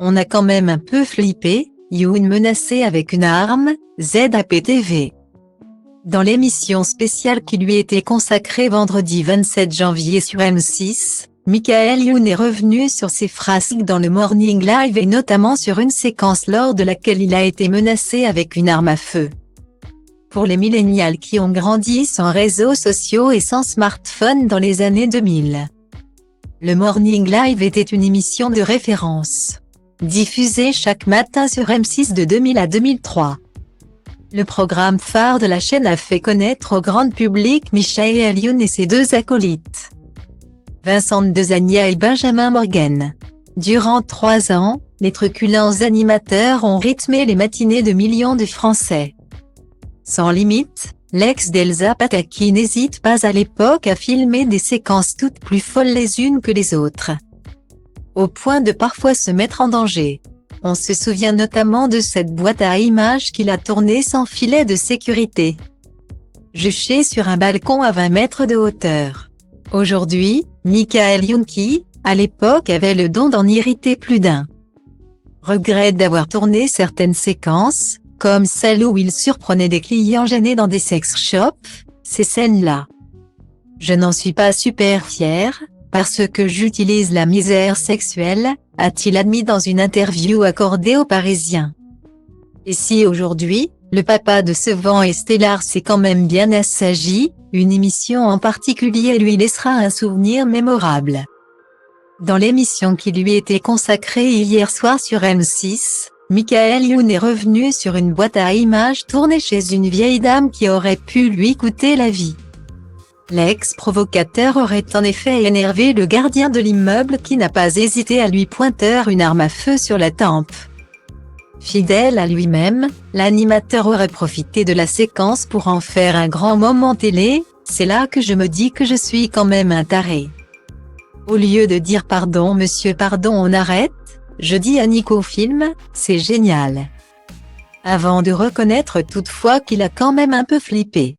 On a quand même un peu flippé, Yoon menacé avec une arme, ZAPTV. Dans l'émission spéciale qui lui était consacrée vendredi 27 janvier sur M6, Michael Youn est revenu sur ses frasques dans le Morning Live et notamment sur une séquence lors de laquelle il a été menacé avec une arme à feu. Pour les millénials qui ont grandi sans réseaux sociaux et sans smartphone dans les années 2000, le Morning Live était une émission de référence, diffusée chaque matin sur M6 de 2000 à 2003. Le programme phare de la chaîne a fait connaître au grand public Michael Youn et ses deux acolytes, Vincent Dezania et Benjamin Morgan. Durant 3 ans, les truculents animateurs ont rythmé les matinées de millions de Français. Sans limite, l'ex d'Elsa Pataky n'hésite pas à l'époque à filmer des séquences toutes plus folles les unes que les autres, au point de parfois se mettre en danger. On se souvient notamment de cette boîte à images qu'il a tournée sans filet de sécurité, juchée sur un balcon à 20 mètres de hauteur. Aujourd'hui, Michael Youn qui, à l'époque avait le don d'en irriter plus d'un, regrette d'avoir tourné certaines séquences, comme celle où il surprenait des clients gênés dans des sex shops. Ces scènes-là, je n'en suis pas super fier, parce que j'utilise la misère sexuelle, a-t-il admis dans une interview accordée aux Parisiens. Et si aujourd'hui, le papa de ce vent estellaire s'est quand même bien assagi, une émission en particulier lui laissera un souvenir mémorable. Dans l'émission qui lui était consacrée hier soir sur M6, Michael Youn est revenu sur une boîte à images tournée chez une vieille dame qui aurait pu lui coûter la vie. L'ex-provocateur aurait en effet énervé le gardien de l'immeuble qui n'a pas hésité à lui pointer une arme à feu sur la tempe. Fidèle à lui-même, l'animateur aurait profité de la séquence pour en faire un grand moment télé. C'est là que je me dis que je suis quand même un taré. Au lieu de dire pardon monsieur pardon on arrête, je dis à Nico Film, c'est génial. Avant de reconnaître toutefois qu'il a quand même un peu flippé.